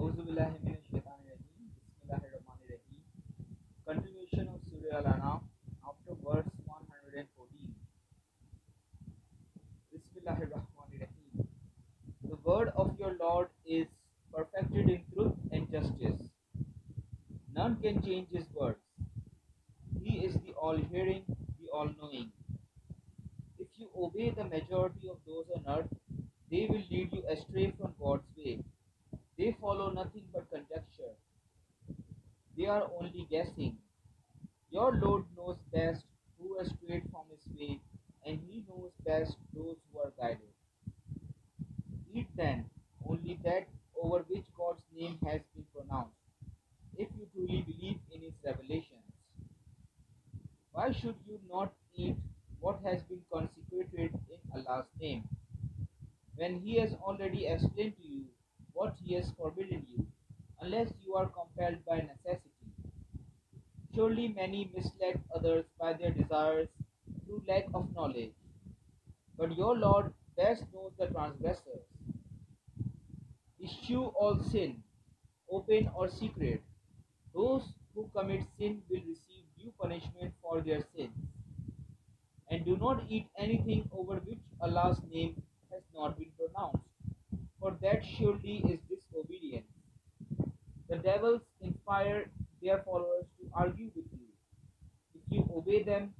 Auzubillahiminash-shaytanir-rajim. Bismillahir-rahmanir-rahim. Continuation of Surah Al-An'am after verse 114. Bismillahir-rahmanir-rahim. The word of your Lord is perfected in truth and justice. None can change his words. He is the all-hearing, the all-knowing. If you obey the majority of those on earth, they will lead you astray from God's way. They follow nothing but conjecture. They are only guessing. Your Lord knows best who is strayed from his way, and he knows best those who are guided. Eat then only that over which God's name has been pronounced, if you truly believe in his revelations. Why should you not eat what has been consecrated in Allah's name, when he has already explained to you what he has forbidden you, unless you are compelled by necessity? Surely many misled others by their desires through lack of knowledge. But your Lord best knows the transgressors. Eschew all sin, open or secret. Those who commit sin will receive due punishment for their sins. And do not eat anything over which Allah's name has not been pronounced, for that surely is disobedience. The devils inspire their followers to argue with you. If you obey them,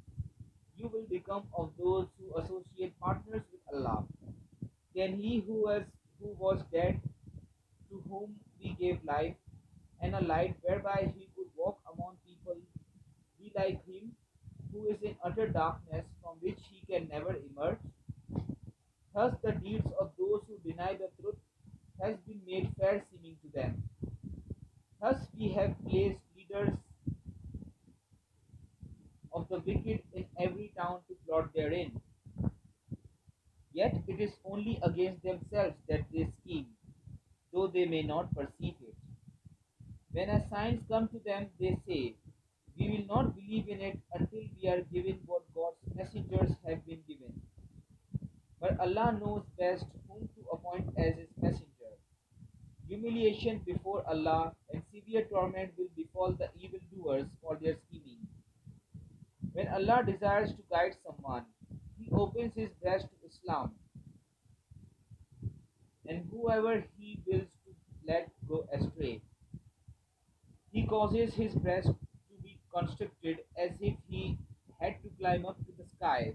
you will become of those who associate partners with Allah. Can he who was dead, to whom we gave life, and a light whereby he could walk among people, be like him who is in utter darkness from which he can never emerge? Thus the deeds of those who deny the truth has been made fair seeming to them. Thus we have placed leaders of the wicked in every town to plot therein. Yet it is only against themselves that they scheme, though they may not perceive it. When a signs come to them, they say, we will not believe in it until we are given what God's messengers have been given. But Allah knows best whom to appoint as his messenger. Humiliation before Allah and severe torment will befall the evildoers for their scheming. When Allah desires to guide someone, he opens his breast to Islam, and whoever he wills to let go astray, he causes his breast to be constricted as if he had to climb up to the skies.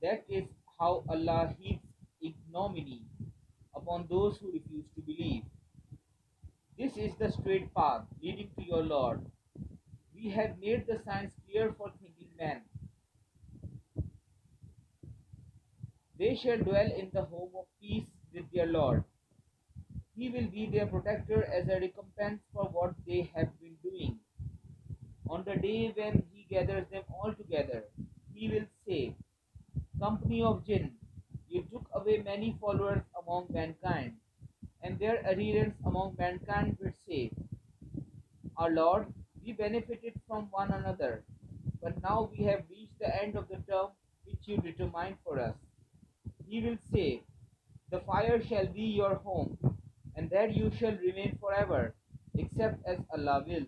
That is how Allah heaps ignominy upon those who refuse to believe. This is the straight path leading to your Lord. We have made the signs clear for thinking men. They shall dwell in the home of peace with their Lord. He will be their protector as a recompense for what they have been doing. On the day when he gathers them all together, he will say, company of jinn, you took away many followers among mankind, and their adherents among mankind will say, our Lord, we benefited from one another, but now we have reached the end of the term which you determined for us. He will say, the fire shall be your home, and there you shall remain forever, except as Allah wills.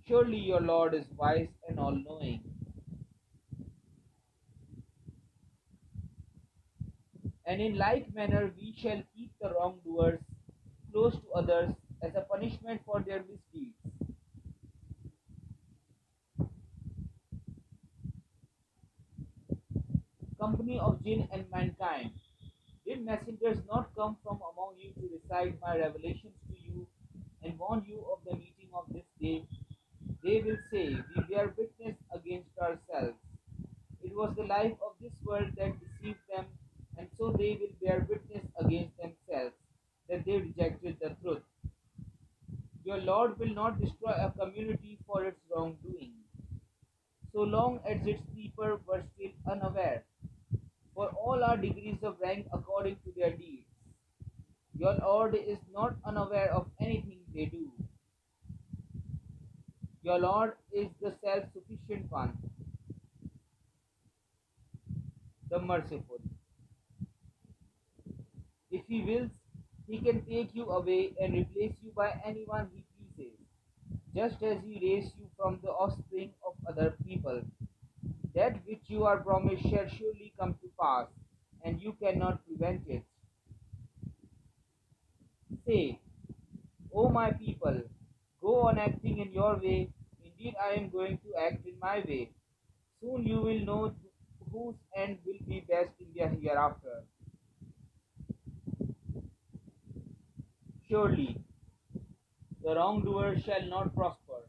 Surely your Lord is wise and all-knowing. And in like manner we shall keep the wrongdoers close to others as a punishment for their misdeeds. Company of jinn and mankind, did messengers not come from among you to recite my revelations to you and warn you of the meeting of this day? They will say, we bear witness against ourselves. It was the life of this world that deceived them, and so they will bear witness against themselves that they rejected the truth. Your Lord will not destroy a community for its wrongdoing, so long as its people were still unaware, for all are degrees of rank according to their deeds. Your Lord is not unaware of anything they do. Your Lord is the self-sufficient one, the merciful. If he wills, He can take you away and replace you by anyone he pleases, just as he raised you from the offspring of other people. That which you are promised shall surely come to pass, and you cannot prevent it. Say, O my people, go on acting in your way. Indeed, I am going to act in my way. Soon you will know whose end will be best in the hereafter. Surely, the wrongdoer shall not prosper.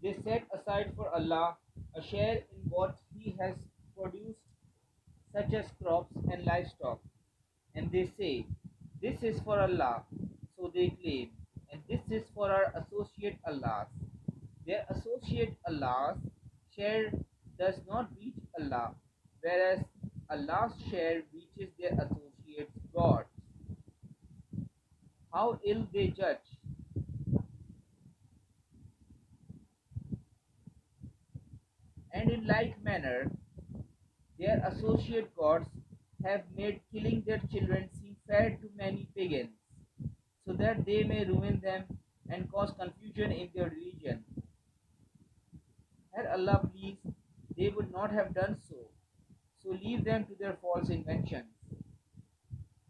They set aside for Allah a share in what He has produced, such as crops and livestock, and they say, "This is for Allah," so they claim, and this is for our associate Allahs. Their associate Allah's share does not reach Allah, whereas Allah's share reaches their associates' gods. How ill they judge! And in like manner, their associate gods have made killing their children seem fair to many pagans, so that they may ruin them and cause confusion in their religion. Had Allah pleased, they would not have done so. So leave them to their false inventions.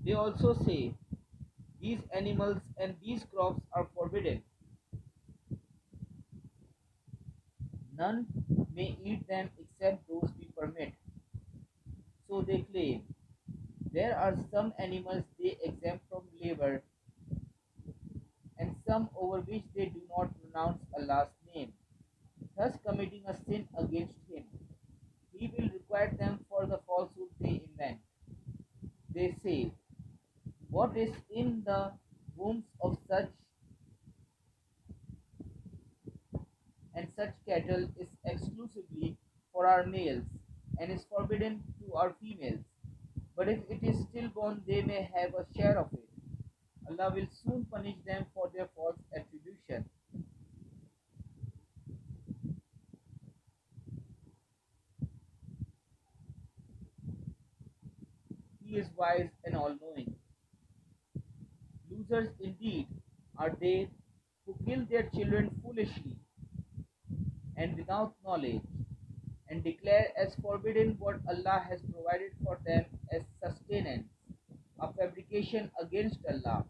They also say, these animals and these crops are forbidden. None may eat them except those we permit. So they claim, there are some animals they exempt from labor, and some over which they do not pronounce Allah's name, thus committing a sin against Him. He will require them for the falsehood they invent. They say, what is in the wombs of such and such cattle is exclusively for our males and is forbidden to our females. But if it is stillborn, they may have a share of it. Allah will soon punish them for their false attribution. He is wise and all knowing. Losers indeed are they who kill their children foolishly and without knowledge, and declare as forbidden what Allah has provided for them as sustenance, a fabrication against Allah.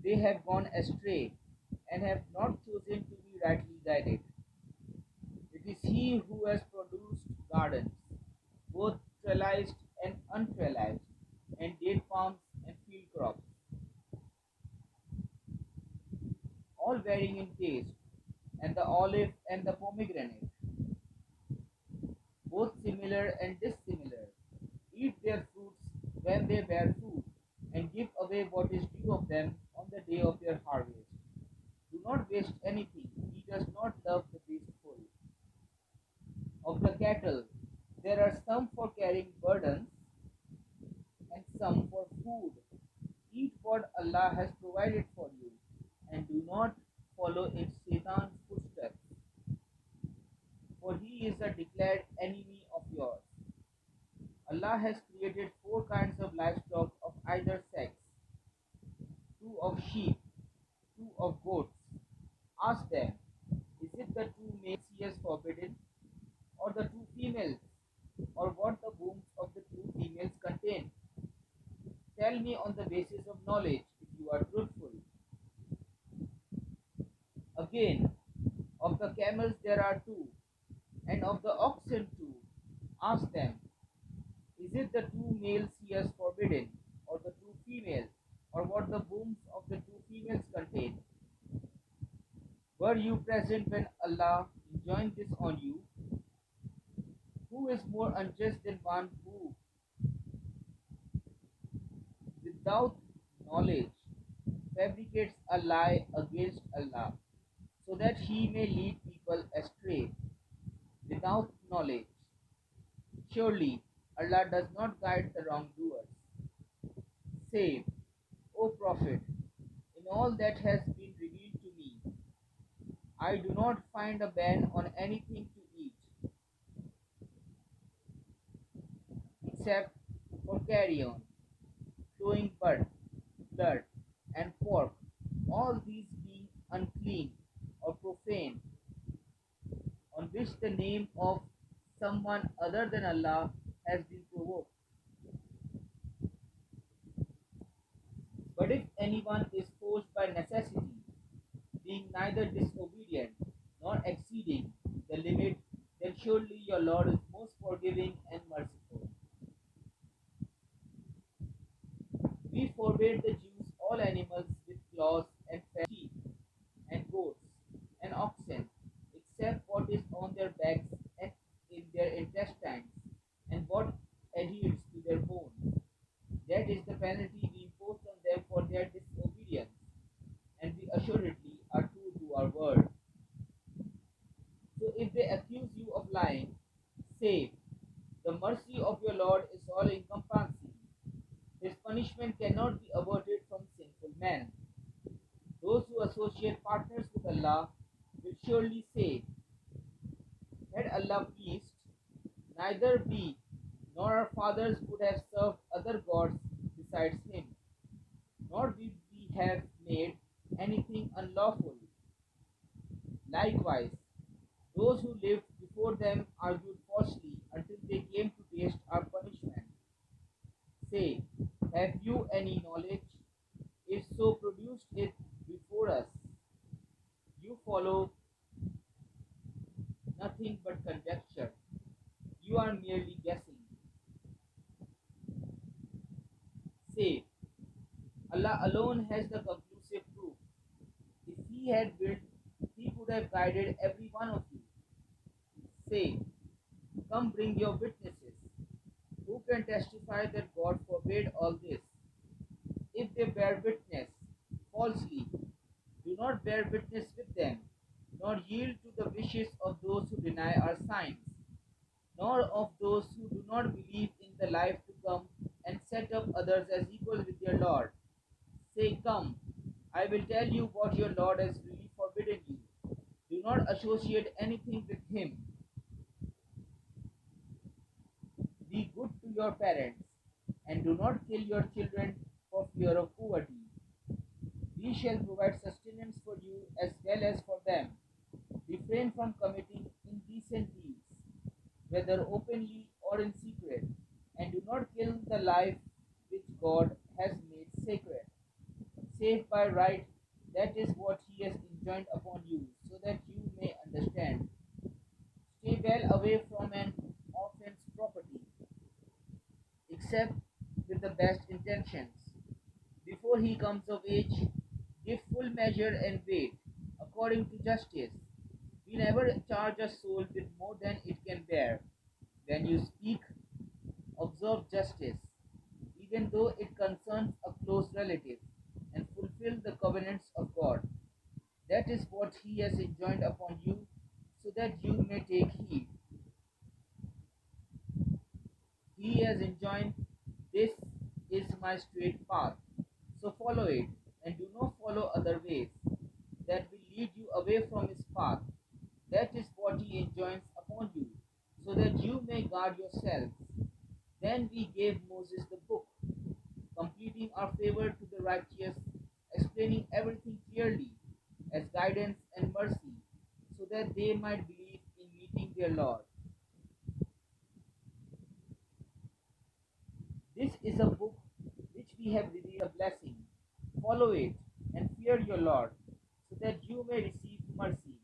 They have gone astray and have not chosen to be rightly guided. It is He who has produced gardens, both trellised and untrellised, and date palms and field crops, all varying in taste, and the olive and the pomegranate, both similar and dissimilar. Eat their fruits when they bear fruit, and give away what is due of them on the day of their harvest. Do not waste anything. He does not love the wasteful. Of the cattle, there are some for carrying burdens and some for food. Eat what Allah has provided for you, and do not follow in Satan's footsteps, for he is a declared enemy of yours. Allah has created four kinds of livestock of either sex, two of sheep, two of goats. Ask them, is it the two males he has forbidden, or the two females, or what the wombs of the two females contain? Tell me on the basis of knowledge if you are truthful. Again, of the camels there are two, and of the oxen two. Ask them, is it the two males he has forbidden, or the two females, or what the wombs of the two females contain? Were you present when Allah enjoined this on you? Who is more unjust than one who, without knowledge, fabricates a lie against Allah, so that he may lead people astray without knowledge? Surely Allah does not guide the wrongdoers. Say, O Prophet, in all that has been revealed to me, I do not find a ban on anything to eat except for carrion, flowing bud, blood, and pork, all these being unclean or profane, on which the name of someone other than Allah has been provoked. But if anyone is forced by necessity, being neither disobedient nor exceeding the limit, then surely your Lord is most forgiving and merciful. We forbade the Jews all animals with claws and sheep and goats and oxen, except what is on their backs and in their intestines, and what adheres to their bones. That is the penalty we imposed on them for their disobedience, and we assuredly are true to our word. So if they accuse you of lying, say, the mercy of your Lord is all encompassing. His punishment cannot be averted from sinful men. Those who associate partners with Allah will surely say, had Allah pleased, neither we nor our fathers would have served other gods besides Him, nor would we have made anything unlawful. Likewise, those who lived before them argued falsely until they came to taste our punishment. Say, have you any knowledge? If so, produce it before us. You follow nothing but conjecture. You are merely guessing. Say, Allah alone has the conclusive proof. If He had willed, He could have guided every one of you. Say, come bring your witnesses. Who can testify that God forbade all this? If they bear witness falsely, do not bear witness with them, nor yield to the wishes of those who deny our signs, nor of those who do not believe in the life to come and set up others as equal with their Lord. Say, come, I will tell you what your Lord has really forbidden you. Do not associate anything with Him. Be good to your parents, and do not kill your children for fear of poverty. We shall provide sustenance for you as well as for them. Refrain from committing indecent deeds, whether openly or in secret, and do not kill the life which God has made sacred, save by right. That is what He has enjoined upon you, so that you may understand. Stay well away from an orphan's property, except with the best intentions. Before he comes of age, give full measure and weight, according to justice. We never charge a soul with more than it can bear. When you speak, observe justice, even though it concerns a close relative, and fulfill the covenants of God. That is what He has enjoined upon you, so that you may take heed. He has enjoined, this is my straight path, so follow it, and do not follow other ways that will lead you away from His path. That is what He enjoins upon you, so that you may guard yourselves. Then we gave Moses the book, completing our favor to the righteous, explaining everything clearly as guidance and mercy, so that they might believe in meeting their Lord. This is a book which we have revealed a blessing. Follow it and fear your Lord, so that you may receive mercy.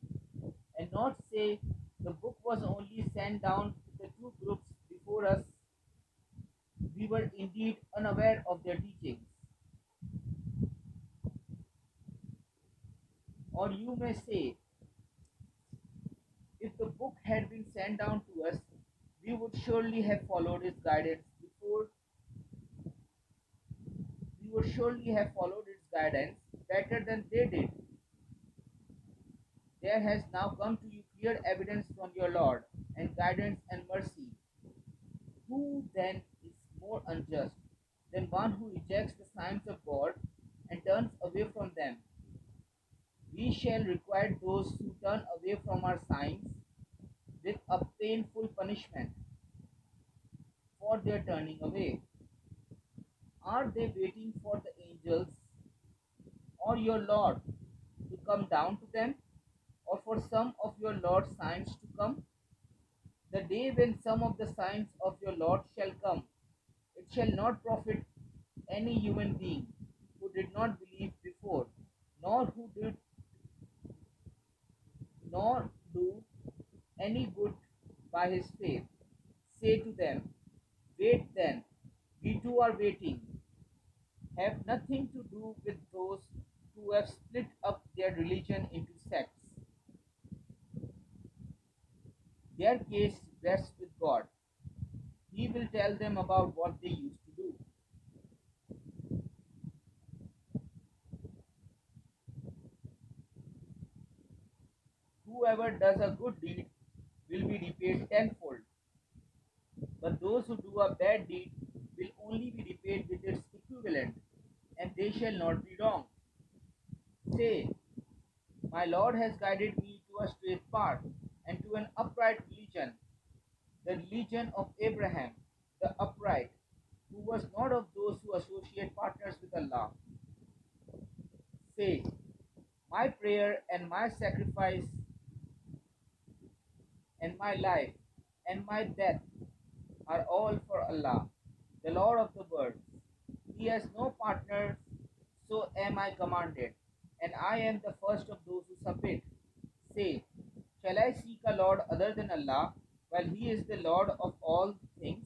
And not say, the book was only sent down to the two groups before us. We were indeed unaware of their teachings. Or you may say, if the book had been sent down to us, we would surely have followed its guidance before we would surely have followed its guidance better than they did. There has now come to you clear evidence from your Lord, and guidance and mercy. Who then is more unjust than one who rejects the signs of God and turns away from them? We shall require those who turn away from our signs with a painful punishment for their turning away. Are they waiting for the angels or your Lord to come down to them, or for some of your Lord's signs to come? The day when some of the signs of your Lord shall come, it shall not profit any human being who did not believe before, nor who did nor do any good by his faith. Say to them, wait then, we too are waiting. Have nothing to do with those who have split up their religion into sects. Their case rests with God. He will tell them about what they used to do. Whoever does a good deed will be repaid tenfold, but those who do a bad deed will only be repaid with its equivalent, and they shall not be wrong. Say, my Lord has guided me to a straight path and to an upright religion, the religion of Abraham, the upright, who was not of those who associate partners with Allah. Say, my prayer and my sacrifice and my life and my death are all for Allah, the Lord of the worlds. He has no partners, so am I commanded, and I am the first of those who submit. Say, shall I seek a Lord other than Allah, while He is the Lord of all things?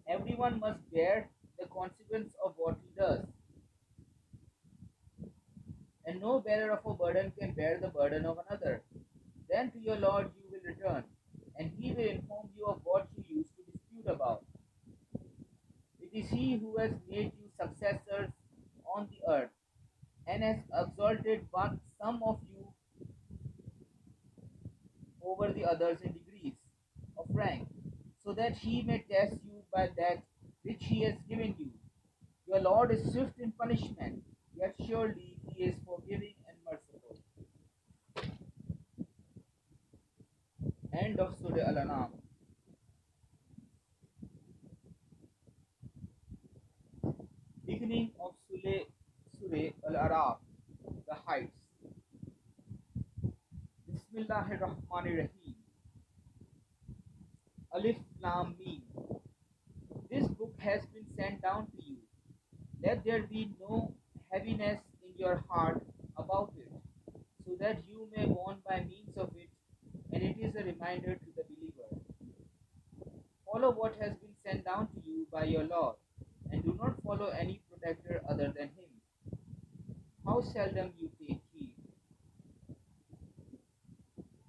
Everyone must bear the consequence of what he does, and no bearer of a burden can bear the burden of another. Then to your Lord you will return, and He will inform you of what you used to dispute about. It is He who has made you successors on the earth, and has exalted some of you over the others in degrees of rank, so that He may test you by that which He has given you. Your Lord is swift in punishment, yet surely He is forgiving and merciful. End of Surah Al-An'am. Beginning of Surah Al-Araf, the heights. Bismillahirrahmanirrahim. Alif Lam Mim. This book has been sent down to you. Let there be no heaviness in your heart about it, so that you may warn by means of it, and it is a reminder to the believer. Follow what has been sent down to you by your Lord, and do not follow any protector other than Him. How seldom you take heed.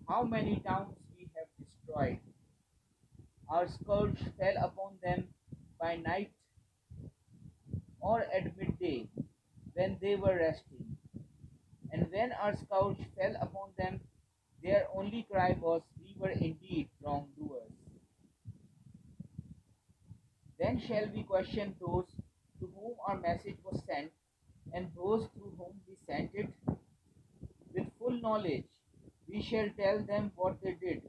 How many towns we have destroyed. Our scourge fell upon them by night or at midday when they were resting. And when our scourge fell upon them, their only cry was, we were indeed wrongdoers. Then shall we question those to whom our message was sent, and those through whom we sent it? With full knowledge, we shall tell them what they did,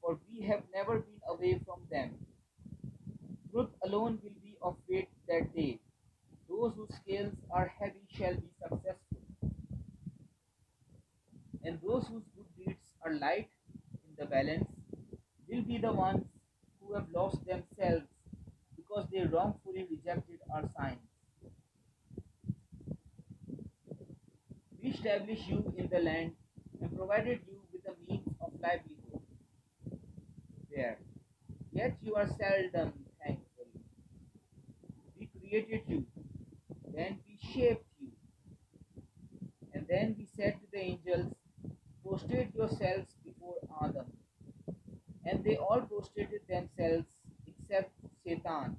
for we have never been away from them. Truth alone will be of weight that day. Those whose scales are heavy shall be successful, and those whose good deeds are light in the balance will be the ones who have lost themselves because they wrongfully rejected our signs. We established you in the land and provided you with the means of livelihood there. Yet you are seldom thankful. We created you, then we shaped you, and then we said to the angels, prostrate yourselves before Adam. And they all prostrated themselves except Satan.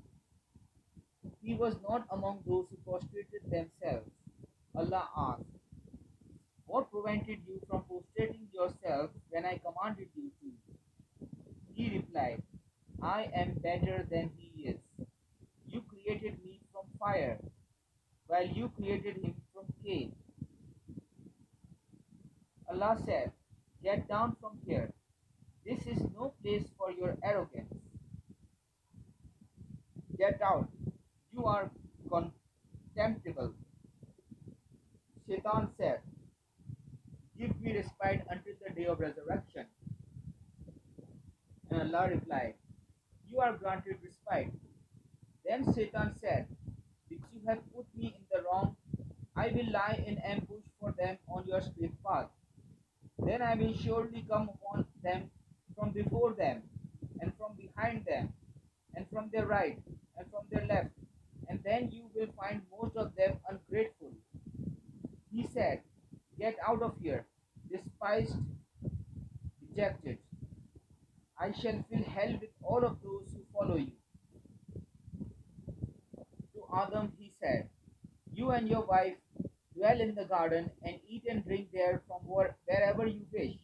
He was not among those who prostrated themselves. Allah asked, what prevented you from prostrating yourself when I commanded you to? He replied, I am better than he is. You created me from fire, while you created him from clay. Allah said, get down from here. This is no place for your arrogance. Get out. You are contemptible. Shaitan said, "Give me respite until the day of resurrection." And Allah replied, "You are granted respite." Then Satan said, "Because you have put me in the wrong, I will lie in ambush for them on your straight path. Then I will surely come upon them from before them, and from behind them, and from their right, and from their left, and then you will find most of them ungrateful." He said, "Get out of here, despised, rejected. I shall fill hell with all of those who follow you." To Adam he said, "You and your wife dwell in the garden and eat and drink there from wherever you wish,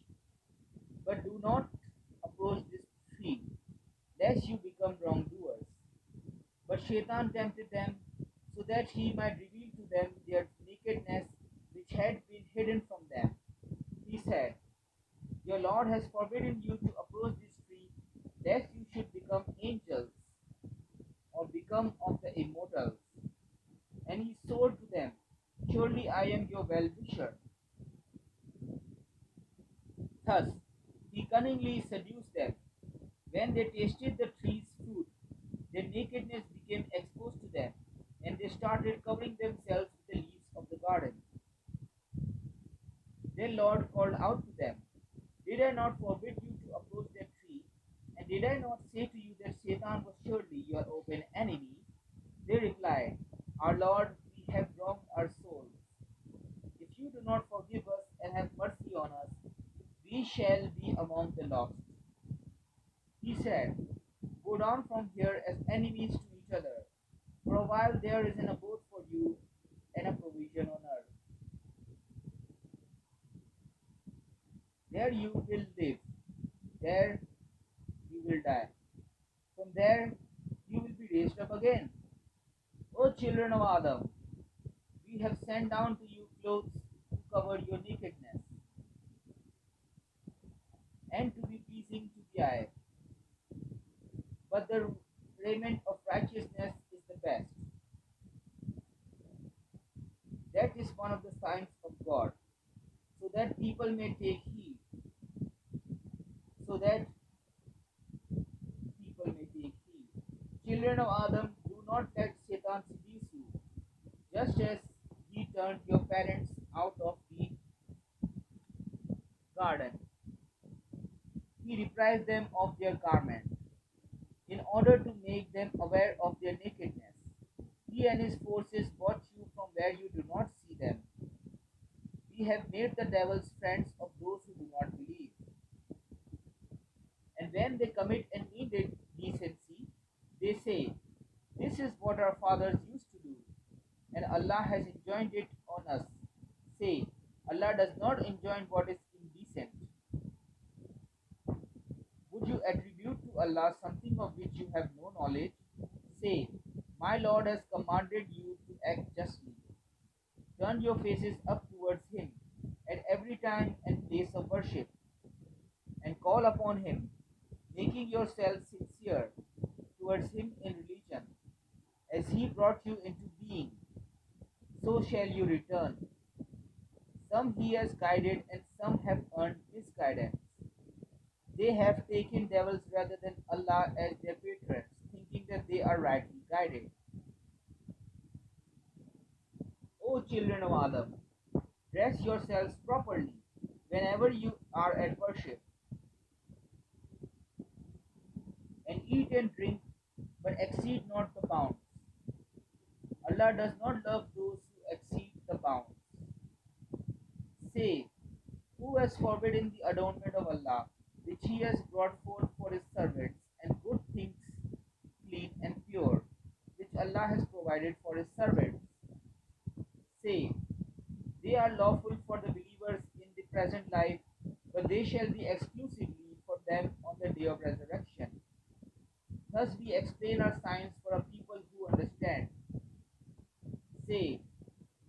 but do not approach this tree, lest you become wrongdoers." But Shaitan tempted them so that he might reveal to them their nakedness which had been hidden from them. He said, "Your Lord has forbidden you to approach this tree, lest you should become angels or become of the immortals." And he swore to them, "Surely I am your well wisher." Thus he cunningly seduced them. When they tasted the tree's fruit, their nakedness became exposed to them, and they started covering themselves with the leaves of the garden. Then Lord called out to them, "Did I not forbid you to approach that tree? And did I not say to you that Satan was surely your open enemy?" They replied, "Our Lord, we have wronged our souls. If you do not forgive us and have mercy on us, we shall be among the lost." He said, "Go down from here as enemies to each other. For a while there is an abode for you and a provision on earth. There you will live, there you will die. From there you will be raised up again. O children of Adam, we have sent down to you clothes to cover your nakedness, and to be pleasing to the eye. But the raiment of righteousness is the best. That is one of the signs of God, so that people may take heed, so that people may take heed. Children of Adam, do not let Satan seduce you, just as he turned your parents out of the garden. He deprived them of their garment, in order to make them aware of their nakedness. He and his forces watch you from where you do not see them. We have made the devils friends of those who do not believe. And when they commit an indecency, they say, 'This is what our fathers used to do, and Allah has enjoined it on us.' Say, Allah does not enjoin what is indecent. Would you attribute to Allah something of which you have no knowledge? Say, 'My Lord has commanded you to act justly. Turn your faces up towards Him at every time and place of worship, and call upon Him, making yourselves sincere towards Him in religion. As He brought you into being, so shall you return. Some He has guided, and some have earned misguidance. They have taken devils rather than Allah as their patrons, thinking that they are rightly guided. O children of Adam, dress yourselves properly whenever you are at worship, and eat and drink, but exceed not the bounds. Allah does not love those who exceed the bounds. Say, who has forbidden the adornment of Allah, which He has brought forth for His servants, and good things clean and pure, which Allah has provided for His servants? Say, they are lawful for the believers in the present life, but they shall be exclusively for them on the day of resurrection. Thus we explain our signs for a people who understand. Say,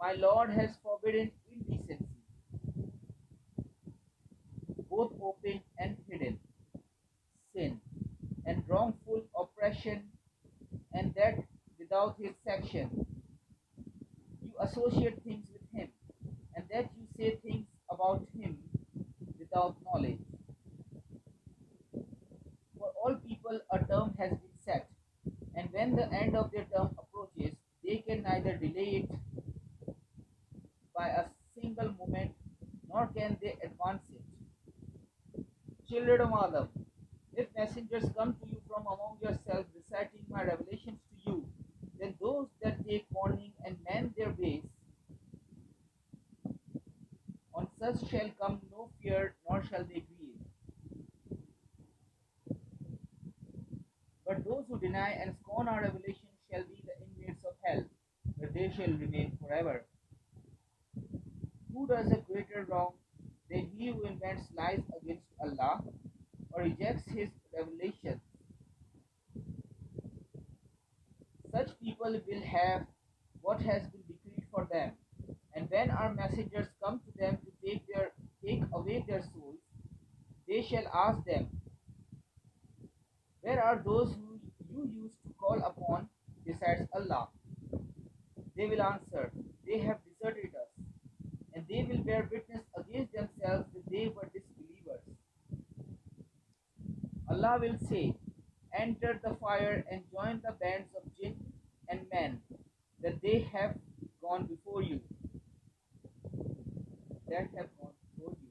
my Lord has forbidden indecency, both open and hidden, sin, and wrongful oppression, and that without His sanction. You associate things with Him, without knowledge. For all people, a term has been set, and when the end of their term approaches, they can neither delay it by a single moment nor can they advance it. Children of Adam, if messengers come to you from among yourselves reciting my revelations to you, then those that take warning and mend their ways, on such shall come no fear, nor shall they grieve. But those who deny and scorn our revelation shall be the inmates of hell, where they shall remain forever. Who does a greater wrong than he who invents lies against Allah or rejects his revelations? Such people will have what has been decreed for them. And when our messengers come to them to take away their souls, they shall ask them, where are those who you used to call upon besides Allah? They will answer, they have deserted us, and they will bear witness against themselves that they were disbelievers. Allah will say, enter the fire and join the bands of jinn and men that they have gone before you, that have gone before you.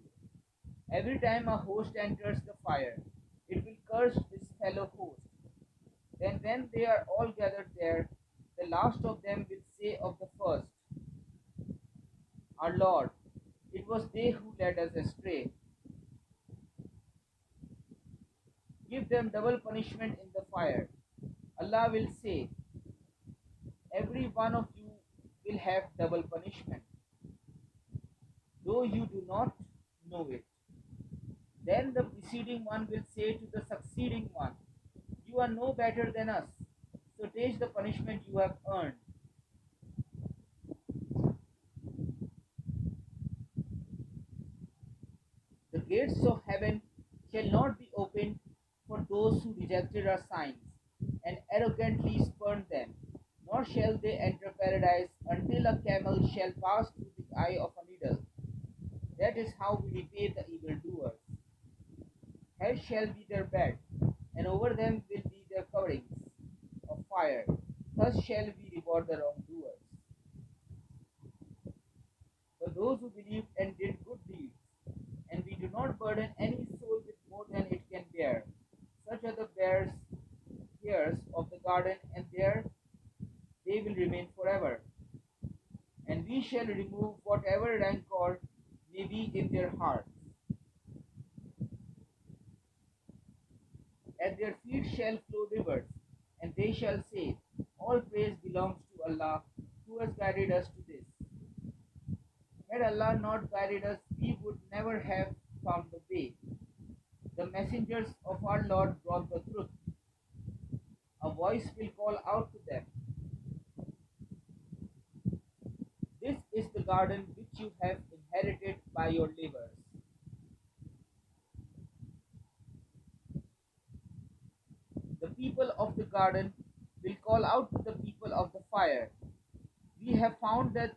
Every time a host enters the fire, it will curse its fellow host. Then, when they are all gathered there, the last of them will say of the first, our Lord, it was they who led us astray. Give them double punishment in the fire. Allah will say, every one of you will have double punishment, though you do not know it. Then the preceding one will say to the succeeding one, you are no better than us, so take the punishment you have earned. The gates of heaven shall not be opened for those who rejected our signs and arrogantly spurned them, nor shall they enter paradise until a camel shall pass through the eye of a needle. That is how we repay the evildoers. Hell shall be their bed, and over them will be their coverings of fire. Thus shall we reward the wrongdoers. For those who believed and did good deeds, and we do not burden any soul with more than it can bear. Such are the heirs of the garden, and there they will remain forever. And we shall remove whatever rancor may be in their hearts. At their feet shall flow rivers, and they shall say, all praise belongs to Allah, who has guided us to this. Had Allah not guided us, we would never have found the way. The messengers of our Lord brought the truth. A voice will call out to them, this is the garden which you have inherited by your labors. The people of the garden will call out to the people of the fire, we have found that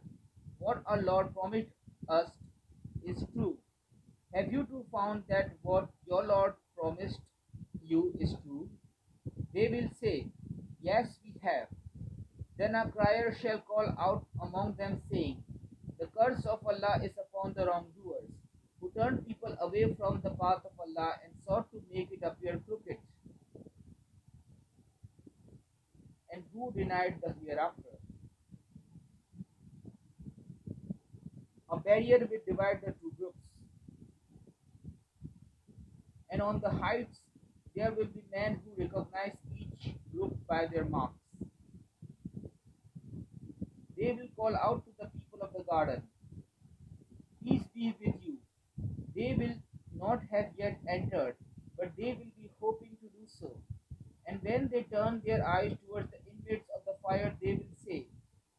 what our Lord promised us is true. Have you too found that what your Lord promised you is true? They will say, yes, we have. Then a crier shall call out among them, saying, the curse of Allah is upon the wrongdoers, who turned people away from the path of Allah and sought to make it appear crooked, and who denied the hereafter. A barrier will divide the two groups, and on the heights there will be men who recognize each group by their marks. They will call out to the people of the garden, peace be with you. They will not have yet entered, but they will be hoping to do so. And when they turn their eyes towards the inmates of the fire, they will say,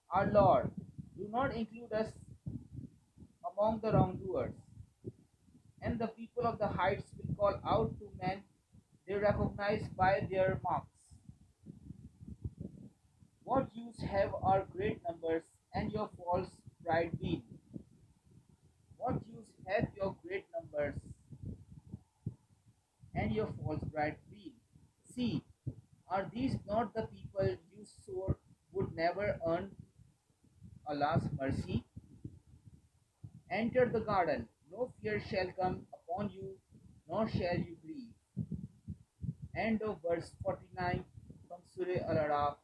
our Lord, do not include us among the wrongdoers. And the people of the heights will call out to men they recognize by their marks. What use have our great numbers and your false pride been? What use have your great numbers your false bride feel? See, are these not the people you swore would never earn Allah's mercy? Enter the garden, no fear shall come upon you, nor shall you grieve. End of verse 49 from Surah Al Araf.